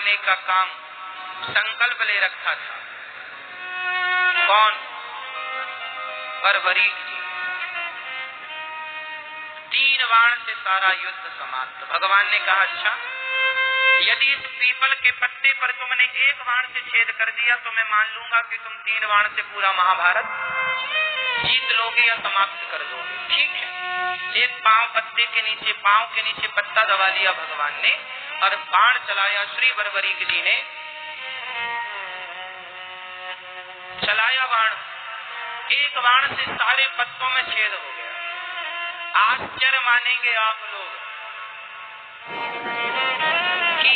मारने का काम संकल्प ले रखा था। कौन? बर्बरीक जी। 3 बाण से सारा युद्ध समाप्त। भगवान ने कहा अच्छा, यदि इस पीपल के पत्ते पर तुमने 1 बाण से छेद कर दिया तो मैं मान लूंगा कि तुम 3 बाण से पूरा महाभारत जीत लोगे या समाप्त कर दोगे। ठीक है। एक पांव के नीचे पत्ता दबा दिया भगवान ने और बाण चलाया। श्री बर्बरीक जी ने चलाया बाण। 1 बाण से सारे पत्तों में छेद हो गया। आश्चर्य मानेंगे आप लोग कि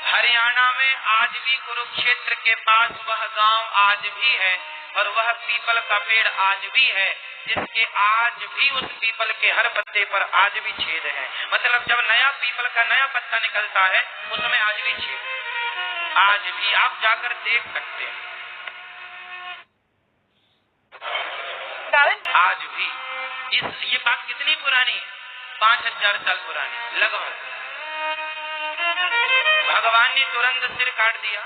हरियाणा में आज भी कुरुक्षेत्र के पास वह गांव आज भी है और वह पीपल का पेड़ आज भी है, जिसके आज भी उस पीपल के हर पत्ते पर आज भी छेद है। मतलब जब नया पीपल का नया पत्ता निकलता है उसमें आज भी छेद। आज भी आप जाकर देख सकते हैं। आज भी ये बात कितनी पुरानी है? 5000 साल पुरानी लगभग। भगवान ने तुरंत सिर काट दिया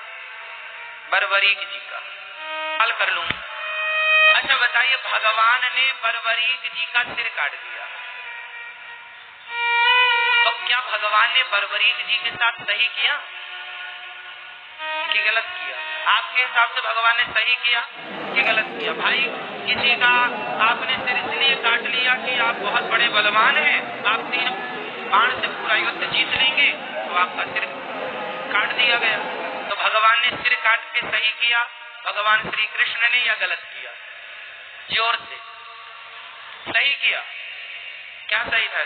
बर्बरीक जी का। हल कर लूंगा। अच्छा बताइए, भगवान ने बर्बरीक जी का सिर काट दिया तो क्या भगवान ने बर्बरीक जी के साथ सही किया कि गलत किया? आपके हिसाब से भगवान ने सही किया कि गलत किया? भाई किसी का आपने सिर इसलिए काट लिया कि आप बहुत बड़े बलवान हैं, आप 3 बाण से पूरा युद्ध जीत लेंगे, तो आपका सिर काट दिया गया। तो भगवान ने सिर काट के सही किया भगवान श्री कृष्ण ने या गलत किया? जोर से सही किया। क्या सही था?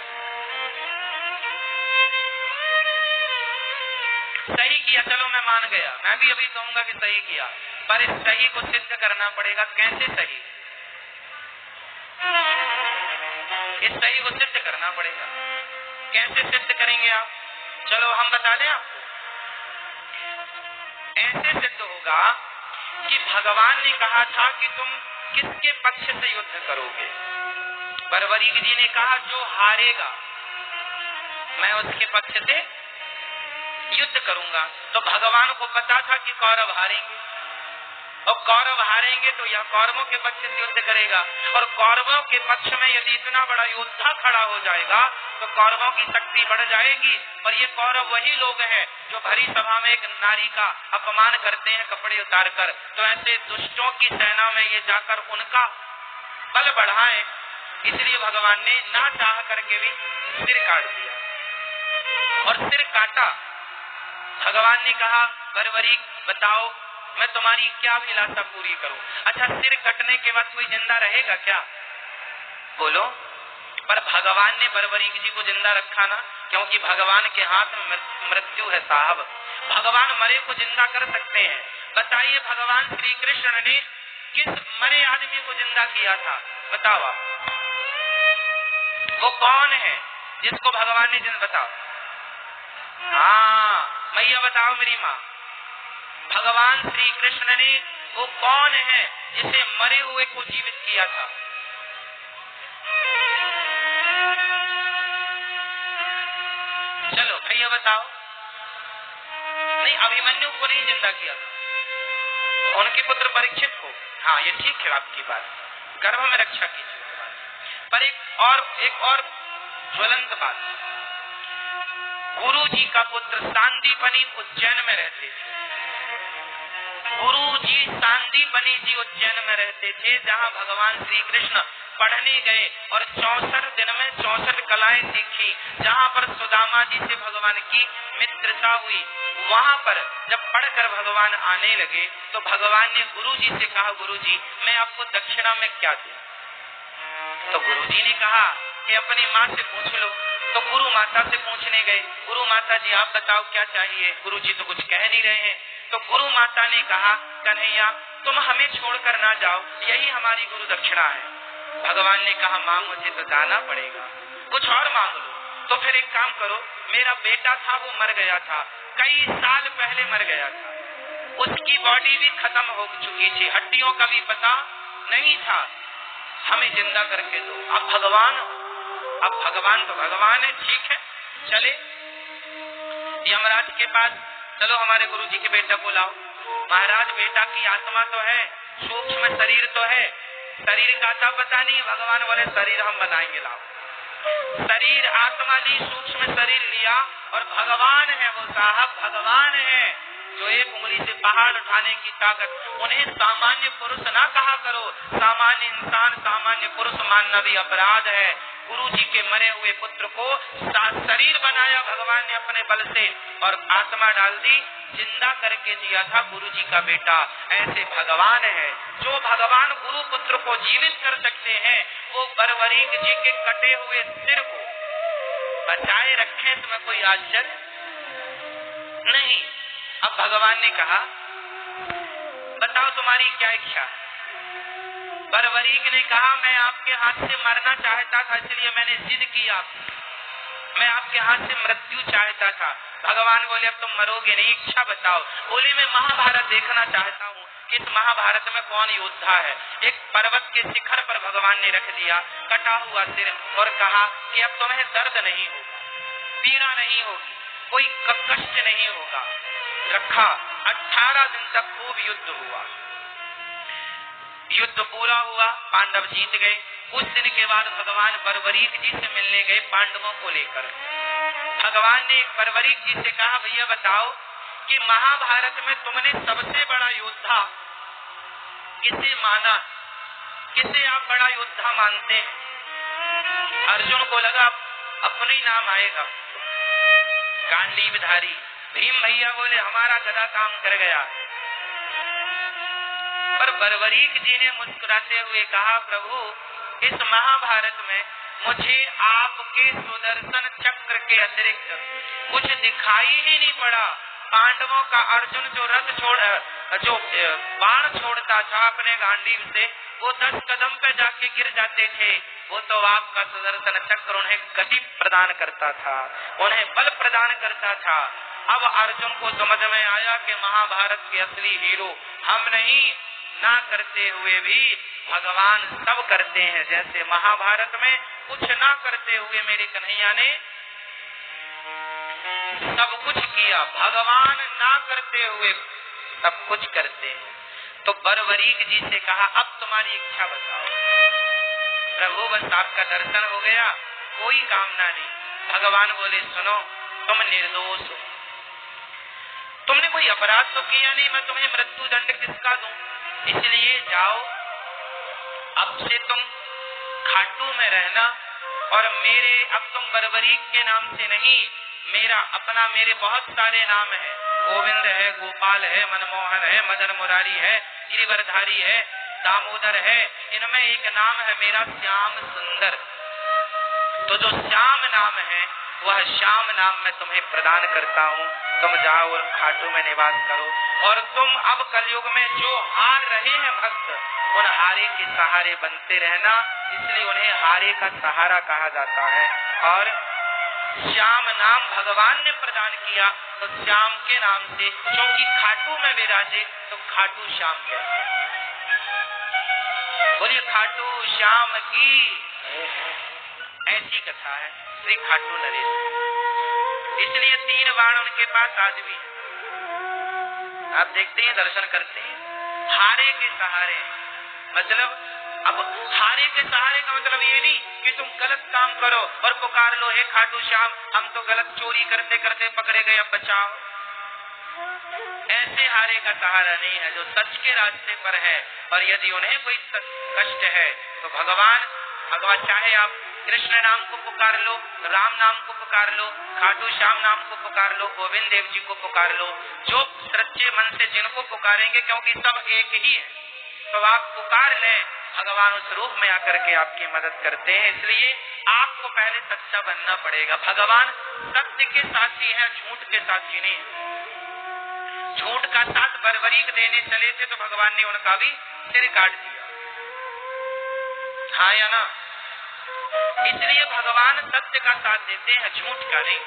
सही किया। चलो मैं मान गया, मैं भी अभी कहूंगा कि सही किया, पर इस सही को सिद्ध करना पड़ेगा। कैसे सही? इस सही को सिद्ध करना पड़ेगा। कैसे सिद्ध करेंगे आप? चलो हम बता दें आपको। ऐसे सिद्ध होगा कि भगवान ने कहा था कि तुम किसके पक्ष से युद्ध करोगे? बर्बरीक जी ने कहा जो हारेगा मैं उसके पक्ष से युद्ध करूंगा। तो भगवान को पता था कि कौरव हारेंगे, और कौरव हारेंगे तो यह कौरवों के पक्ष से युद्ध करेगा, और कौरवों के पक्ष में यदि इतना बड़ा योद्धा खड़ा हो जाएगा तो कौरवों की शक्ति बढ़ जाएगी। और ये कौरव वही लोग हैं जो भरी सभा में एक नारी का अपमान करते हैं कपड़े उतार कर। तो ऐसे दुष्टों की सेना में ये जाकर उनका बल बढ़ाएं, इसलिए भगवान ने ना चाह करके भी सिर काट दिया। और सिर काटा। भगवान ने कहा बर्बरीक बताओ मैं तुम्हारी क्या अभिलाषा पूरी करूं? अच्छा, सिर कटने के बाद कोई जिंदा रहेगा क्या? बोलो। पर भगवान ने बर्बरीक जी को जिंदा रखा ना, क्योंकि भगवान के हाथ में मृत्यु है साहब। भगवान मरे को जिंदा कर सकते हैं। बताइए भगवान श्री कृष्ण ने किस मरे आदमी को जिंदा किया था? बताओ आप। वो कौन है जिसको भगवान ने जिंदा? बताओ। हाँ मैया बताओ मेरी माँ। भगवान श्री कृष्ण ने वो कौन है जिसे मरे हुए को जीवित किया था? चलो भैया बताओ। नहीं, अभिमन्यु को नहीं जिंदा किया था, उनके पुत्र परीक्षित को। हाँ ये ठीक है आपकी बात, गर्भ में रक्षा कीजिए भगवान। पर एक और ज्वलंत बात, गुरु जी का पुत्र सांदीपनी उज्जैन में रहते थे। गुरु जी सांदीपनी जी उज्जैन में रहते थे, जहाँ भगवान श्री कृष्ण पढ़ने गए और 64 दिन में 64 कलाएं सीखी। जहाँ पर सुदामा जी से भगवान की मित्रता हुई, वहाँ पर जब पढ़कर भगवान आने लगे तो भगवान ने गुरु जी से कहा, गुरु जी मैं आपको दक्षिणा में क्या दूं? तो गुरु जी ने कहा कि अपनी माँ से पूछ लो। तो गुरु माता से पूछने गए, गुरु माता जी आप बताओ क्या चाहिए? गुरु जी तो कुछ कह नहीं रहे हैं। तो गुरु माता ने कहा, कन्हैया तुम हमें छोड़कर ना जाओ, यही हमारी गुरु दक्षिणा है। भगवान ने कहा, माँ मुझे तो जाना पड़ेगा, कुछ और मांग लो। तो फिर एक काम करो, मेरा बेटा था वो मर गया था, कई साल पहले मर गया था, उसकी बॉडी भी खत्म हो चुकी थी, हड्डियों का भी पता नहीं था, हमें जिंदा करके दो। अब भगवान तो भगवान है, ठीक है चले। यमराज के पास, चलो हमारे गुरुजी के बेटा को लाओ। महाराज बेटा की आत्मा तो है, सूक्ष्म शरीर तो है, शरीर का था पता नहीं। भगवान बोले शरीर हम बनाएंगे, लाओ। शरीर आत्मा ली, सूक्ष्म शरीर लिया, और भगवान है वो साहब, भगवान है जो एक उंगली से पहाड़ उठाने की ताकत। उन्हें सामान्य पुरुष ना कहा करो, सामान्य इंसान, सामान्य पुरुष मानना भी अपराध है। गुरु जी के मरे हुए पुत्र को शरीर बनाया भगवान ने अपने बल से, और आत्मा डाल दी, जिंदा करके दिया था गुरु जी का बेटा। ऐसे भगवान है। जो भगवान गुरु पुत्र को जीवित कर सकते हैं, वो बरवरीक जी के कटे हुए सिर को बचाए रखें, तुम्हें कोई आश्चर्य नहीं। अब भगवान ने कहा, बताओ तुम्हारी क्या इच्छा। बरवरीक ने कहा, मैं आपके हाथ से मरना चाहता था, इसलिए मैंने जिद की आपसे, मैं आपके हाथ से मृत्यु चाहता था। भगवान बोले, अब तुम मरोगे नहीं, इच्छा बताओ। बोले, मैं महाभारत देखना चाहता हूँ, इस महाभारत में कौन योद्धा है। एक पर्वत के शिखर पर भगवान ने रख दिया कटा हुआ सिर, और कहा कि अब तुम्हें दर्द नहीं होगा, पीड़ा नहीं होगी, कोई कष्ट नहीं होगा। रखा, 18 दिन तक खूब युद्ध हुआ। युद्ध पूरा हुआ, पांडव जीत गए। कुछ दिन के बाद भगवान बरवरीक जी से मिलने गए पांडवों को लेकर। भगवान ने बरवरीक जी से कहा, भैया बताओ कि महाभारत में तुमने सबसे बड़ा योद्धा किसे माना, किसे आप बड़ा योद्धा मानते हैं। अर्जुन को लगा अपना ही नाम आएगा, गांडीवधारी। भीम भैया बोले, हमारा गदा काम कर गया। पर बरवरीक जी ने मुस्कुराते हुए कहा, प्रभु इस महाभारत में मुझे आपके सुदर्शन चक्र के अतिरिक्त कुछ दिखाई ही नहीं पड़ा। पांडवों का अर्जुन जो जो बाण छोड़ता था अपने गांडीव से, वो 10 कदम पे जाके गिर जाते थे। वो तो आपका सुदर्शन चक्र उन्हें गति प्रदान करता था, उन्हें बल प्रदान करता था। अब अर्जुन को समझ में आया कि महाभारत के असली हीरो हम नहीं, ना करते हुए भी भगवान सब करते हैं। जैसे महाभारत में कुछ ना करते हुए मेरे कन्हैया ने सब कुछ किया, भगवान ना करते हुए सब कुछ करते हैं। तो बरवरीक जी से कहा, अब तुम्हारी इच्छा बताओ। प्रभु बस आपका दर्शन हो गया, कोई कामना नहीं। भगवान बोले, सुनो तुम निर्दोष हो, तुमने कोई अपराध तो किया नहीं, मैं तुम्हें मृत्यु दंड किसका दूं। इसलिए जाओ, अब से तुम खाटू में रहना, और अब तुम बरवरीक के नाम से नहीं, मेरा अपना, मेरे बहुत सारे नाम है, गोविंद है, गोपाल है, मनमोहन है, मदन मुरारी है, गिरिवरधारी है, दामोदर है। इनमें एक नाम है मेरा श्याम सुंदर। तो जो श्याम नाम है, वह श्याम नाम मैं तुम्हें प्रदान करता हूँ। तुम जाओ और खाटू में निवास करो, और तुम अब कलयुग में जो हार रहे हैं भक्त, उन हारे के सहारे बनते रहना। इसलिए उन्हें हारे का सहारा कहा जाता है। और श्याम नाम भगवान ने प्रदान किया, तो श्याम के नाम से, क्योंकि खाटू में विराजे तो खाटू श्याम कहते हैं। बोलिए खाटू श्याम की। ऐसी कथा है श्री खाटू नरेश। इसलिए 3 बाण उनके पास आज भी है। आप देखते हैं, दर्शन करते हैं, हारे के सहारे। मतलब अब हारे के सहारे का मतलब ये नहीं कि तुम गलत काम करो और पुकार लो, हे खाटू श्याम हम तो गलत चोरी करते करते पकड़े गए, अब बचाओ। ऐसे हारे का सहारा नहीं है, जो सच के रास्ते पर है। और यदि उन्हें कोई कष्ट है तो भगवान चाहे आप कृष्ण नाम को पुकार लो, राम नाम को पुकार लो, खाटू श्याम नाम को पुकार लो, गोविंद देव जी को पुकार लो, जो सच्चे मन से जिनको पुकारेंगे, क्योंकि सब एक ही है, तो आप पुकार लें, भगवान उस रूप में आकर के आपकी मदद करते हैं। इसलिए आपको पहले सच्चा बनना पड़ेगा। भगवान सत्य के साथी है, झूठ के साथी नहीं। झूठ का साथ बरवरीक देने चले थे तो भगवान ने उनका भी सिर काट दिया, हाँ या ना। इसलिए भगवान सत्य का साथ देते हैं, झूठ का नहीं।